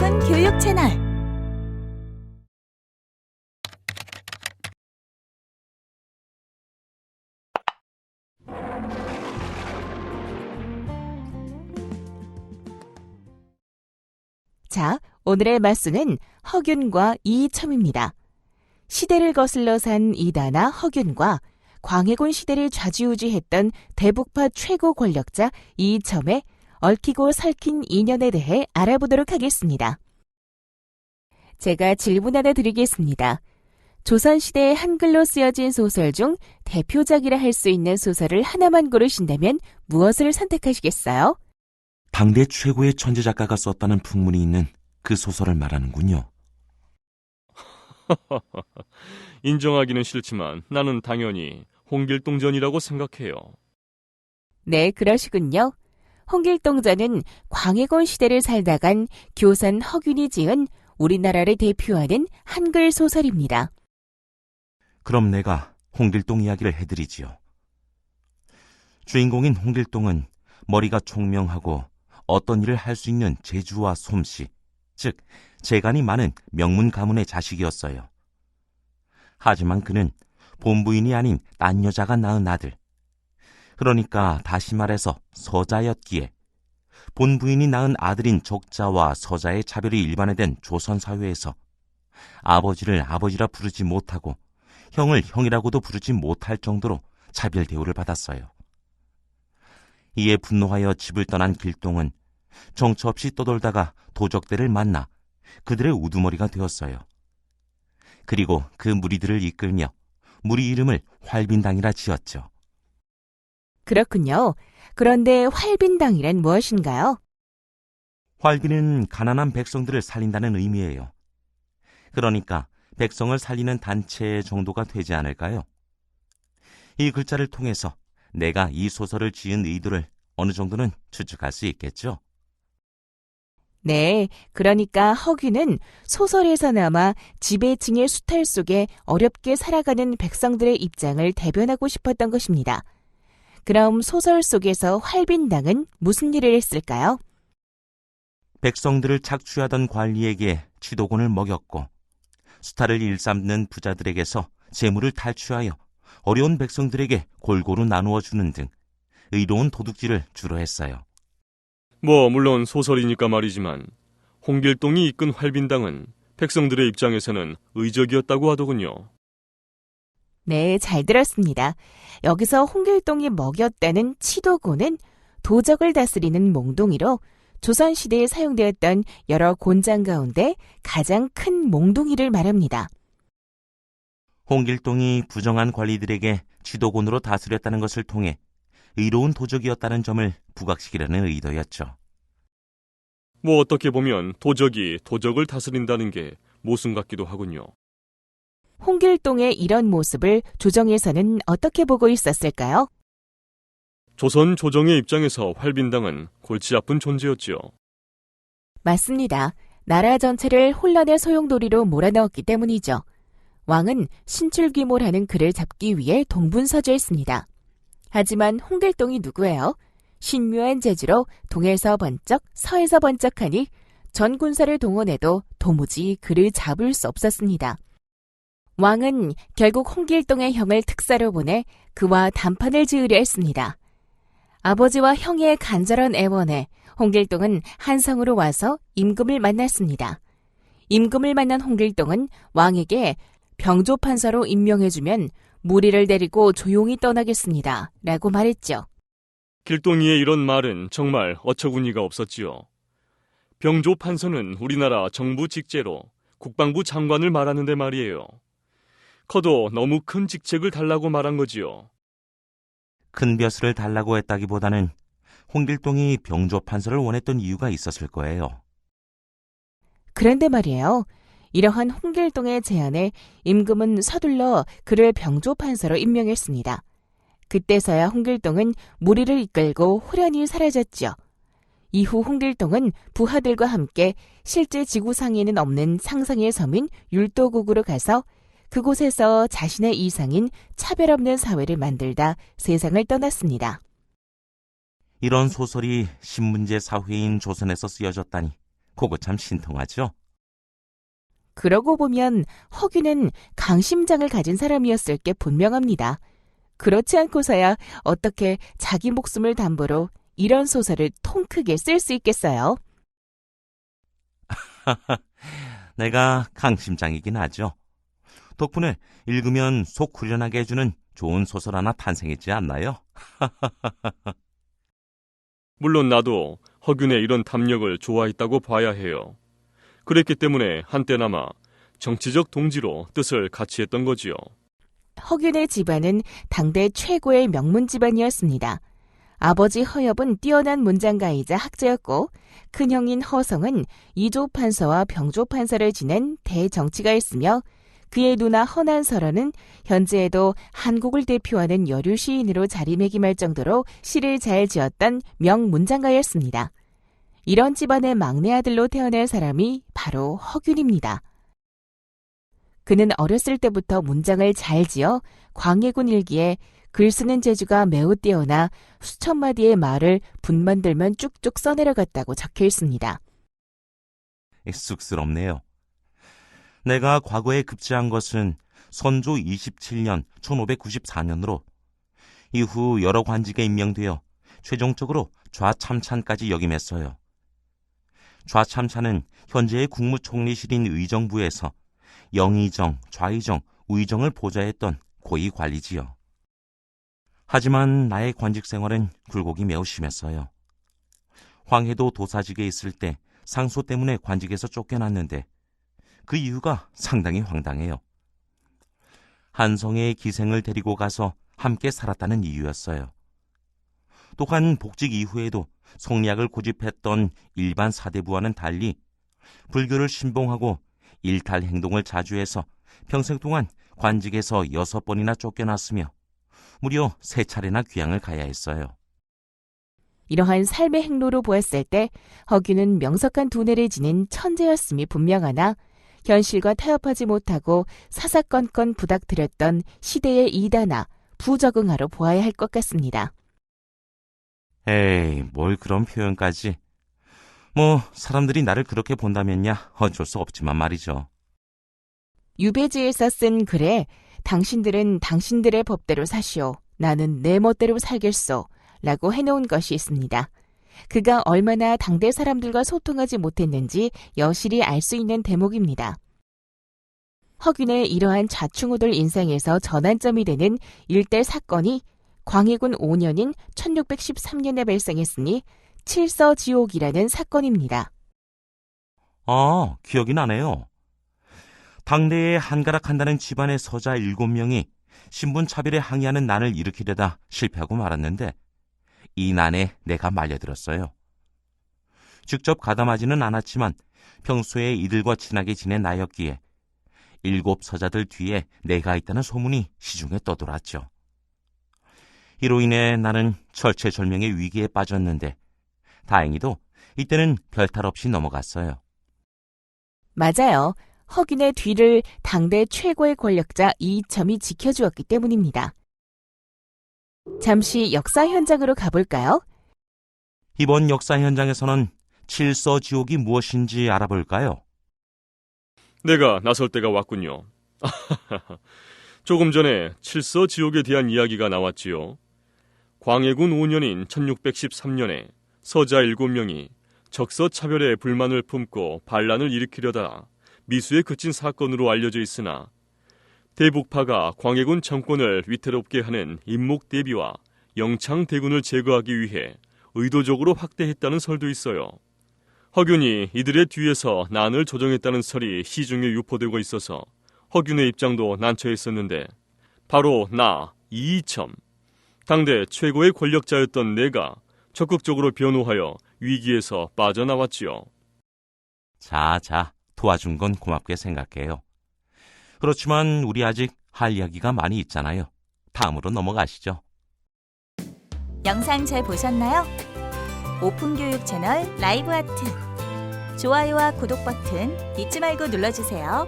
싶은 교육 채널. 자, 오늘의 맞수는 허균과 이첨입니다. 시대를 거슬러 산 이다나 허균과 광해군 시대를 좌지우지했던 대북파 최고 권력자 이첨의 얽히고 설킨 인연에 대해 알아보도록 하겠습니다. 제가 질문 하나 드리겠습니다. 조선시대의 한글로 쓰여진 소설 중 대표작이라 할 수 있는 소설을 하나만 고르신다면 무엇을 선택하시겠어요? 당대 최고의 천재 작가가 썼다는 풍문이 있는 그 소설을 말하는군요. 인정하기는 싫지만 나는 당연히 홍길동전이라고 생각해요. 네, 그러시군요. 홍길동전은 광해군 시대를 살다 간 교산 허균이 지은 우리나라를 대표하는 한글 소설입니다. 그럼 내가 홍길동 이야기를 해드리지요. 주인공인 홍길동은 머리가 총명하고 어떤 일을 할 수 있는 재주와 솜씨, 즉 재간이 많은 명문 가문의 자식이었어요. 하지만 그는 본부인이 아닌 딴 여자가 낳은 아들, 그러니까 다시 말해서 서자였기에 본부인이 낳은 아들인 적자와 서자의 차별이 일반화된 조선 사회에서 아버지를 아버지라 부르지 못하고 형을 형이라고도 부르지 못할 정도로 차별 대우를 받았어요. 이에 분노하여 집을 떠난 길동은 정처 없이 떠돌다가 도적들을 만나 그들의 우두머리가 되었어요. 그리고 그 무리들을 이끌며 무리 이름을 활빈당이라 지었죠. 그렇군요. 그런데 활빈당이란 무엇인가요? 활빈은 가난한 백성들을 살린다는 의미예요. 그러니까 백성을 살리는 단체 정도가 되지 않을까요? 이 글자를 통해서 내가 이 소설을 지은 의도를 어느 정도는 추측할 수 있겠죠? 네, 그러니까 허균은 소설에서나마 지배층의 수탈 속에 어렵게 살아가는 백성들의 입장을 대변하고 싶었던 것입니다. 그럼 소설 속에서 활빈당은 무슨 일을 했을까요? 백성들을 착취하던 관리에게 취도권을 먹였고 수탈을 일삼는 부자들에게서 재물을 탈취하여 어려운 백성들에게 골고루 나누어 주는 등 의로운 도둑질을 주로 했어요. 물론 소설이니까 말이지만 홍길동이 이끈 활빈당은 백성들의 입장에서는 의적이었다고 하더군요. 네, 잘 들었습니다. 여기서 홍길동이 먹였다는 치도고는 도적을 다스리는 몽둥이로 조선시대에 사용되었던 여러 곤장 가운데 가장 큰 몽둥이를 말합니다. 홍길동이 부정한 관리들에게 취도권으로 다스렸다는 것을 통해 의로운 도적이었다는 점을 부각시키려는 의도였죠. 어떻게 보면 도적이 도적을 다스린다는 게 모순 같기도 하군요. 홍길동의 이런 모습을 조정에서는 어떻게 보고 있었을까요? 조선 조정의 입장에서 활빈당은 골치 아픈 존재였지요. 맞습니다. 나라 전체를 혼란의 소용돌이로 몰아넣었기 때문이죠. 왕은 신출귀몰하는 그를 잡기 위해 동분서주했습니다. 하지만 홍길동이 누구예요? 신묘한 재주로 동에서 번쩍 서에서 번쩍하니 전 군사를 동원해도 도무지 그를 잡을 수 없었습니다. 왕은 결국 홍길동의 형을 특사로 보내 그와 단판을 지으려 했습니다. 아버지와 형의 간절한 애원에 홍길동은 한성으로 와서 임금을 만났습니다. 임금을 만난 홍길동은 왕에게 병조판사로 임명해주면 무리를 데리고 조용히 떠나겠습니다. 라고 말했죠. 길동이의 이런 말은 정말 어처구니가 없었지요. 병조판서는 우리나라 정부 직제로 국방부 장관을 말하는데 말이에요. 커도 너무 큰 직책을 달라고 말한 거지요. 큰 벼슬을 달라고 했다기보다는 홍길동이 병조판서를 원했던 이유가 있었을 거예요. 그런데 말이에요. 이러한 홍길동의 제안에 임금은 서둘러 그를 병조판서로 임명했습니다. 그때서야 홍길동은 무리를 이끌고 호련히 사라졌죠. 이후 홍길동은 부하들과 함께 실제 지구상에는 없는 상상의 섬인 율도국으로 가서 그곳에서 자신의 이상인 차별 없는 사회를 만들다 세상을 떠났습니다. 이런 소설이 신문제 사회인 조선에서 쓰여졌다니 그거 참 신통하죠? 그러고 보면 허균은 강심장을 가진 사람이었을 게 분명합니다. 그렇지 않고서야 어떻게 자기 목숨을 담보로 이런 소설을 통 크게 쓸 수 있겠어요? 내가 강심장이긴 하죠. 덕분에 읽으면 속 후련하게 해주는 좋은 소설 하나 탄생했지 않나요? 물론 나도 허균의 이런 담력을 좋아했다고 봐야 해요. 그랬기 때문에 한때나마 정치적 동지로 뜻을 같이 했던 거지요. 허균의 집안은 당대 최고의 명문 집안이었습니다. 아버지 허엽은 뛰어난 문장가이자 학자였고 큰형인 허성은 이조 판서와 병조 판서를 지낸 대정치가였으며 그의 누나 허난설원은 현재에도 한국을 대표하는 여류 시인으로 자리매김할 정도로 시를 잘 지었던 명문장가였습니다. 이런 집안의 막내 아들로 태어날 사람이 바로 허균입니다. 그는 어렸을 때부터 문장을 잘 지어 광해군 일기에 글 쓰는 재주가 매우 뛰어나 수천 마디의 말을 분만 들면 쭉쭉 써내려갔다고 적혀 있습니다. 쑥스럽네요. 내가 과거에 급제한 것은 선조 27년 1594년으로 이후 여러 관직에 임명되어 최종적으로 좌참찬까지 역임했어요. 좌참찬은 현재의 국무총리실인 의정부에서 영의정, 좌의정, 우의정을 보좌했던 고위 관리지요. 하지만 나의 관직 생활은 굴곡이 매우 심했어요. 황해도 도사직에 있을 때 상소 때문에 관직에서 쫓겨났는데 그 이유가 상당히 황당해요. 한성의 기생을 데리고 가서 함께 살았다는 이유였어요. 또한 복직 이후에도 성리학을 고집했던 일반 사대부와는 달리 불교를 신봉하고 일탈 행동을 자주 해서 평생 동안 관직에서 6번이나 쫓겨났으며 무려 3차례나 귀향을 가야 했어요. 이러한 삶의 행로로 보았을 때 허균은 명석한 두뇌를 지닌 천재였음이 분명하나 현실과 타협하지 못하고 사사건건 부닥뜨렸던 시대의 이단아, 부적응하로 보아야 할 것 같습니다. 에이, 뭘 그런 표현까지. 사람들이 나를 그렇게 본다면야 어쩔 수 없지만 말이죠. 유배지에서 쓴 글에 당신들은 당신들의 법대로 사시오. 나는 내 멋대로 살겠소. 라고 해놓은 것이 있습니다. 그가 얼마나 당대 사람들과 소통하지 못했는지 여실히 알 수 있는 대목입니다. 허균의 이러한 좌충우돌 인생에서 전환점이 되는 일대 사건이 광해군 5년인 1613년에 발생했으니 칠서지옥이라는 사건입니다. 아, 기억이 나네요. 당대에 한가락한다는 집안의 서자 7명이 신분차별에 항의하는 난을 일으키려다 실패하고 말았는데 이 난에 내가 말려들었어요. 직접 가담하지는 않았지만 평소에 이들과 친하게 지낸 나였기에 7 서자들 뒤에 내가 있다는 소문이 시중에 떠돌았죠. 이로 인해 나는 절체절명의 위기에 빠졌는데 다행히도 이때는 별탈 없이 넘어갔어요. 맞아요. 허균의 뒤를 당대 최고의 권력자 이이첨이 지켜주었기 때문입니다. 잠시 역사 현장으로 가볼까요? 이번 역사 현장에서는 칠서지옥이 무엇인지 알아볼까요? 내가 나설 때가 왔군요. 조금 전에 칠서지옥에 대한 이야기가 나왔지요. 광해군 5년인 1613년에 서자 7명이 적서차별에 불만을 품고 반란을 일으키려다 미수에 그친 사건으로 알려져 있으나 대북파가 광해군 정권을 위태롭게 하는 임목대비와 영창대군을 제거하기 위해 의도적으로 확대했다는 설도 있어요. 허균이 이들의 뒤에서 난을 조정했다는 설이 시중에 유포되고 있어서 허균의 입장도 난처했었는데 바로 나, 이이첨, 당대 최고의 권력자였던 내가 적극적으로 변호하여 위기에서 빠져나왔지요. 자, 도와준 건 고맙게 생각해요. 그렇지만 우리 아직 할 이야기가 많이 있잖아요. 다음으로 넘어가시죠. 영상 잘 보셨나요? 오픈교육 채널 라이브 아트. 좋아요와 구독 버튼 잊지 말고 눌러주세요.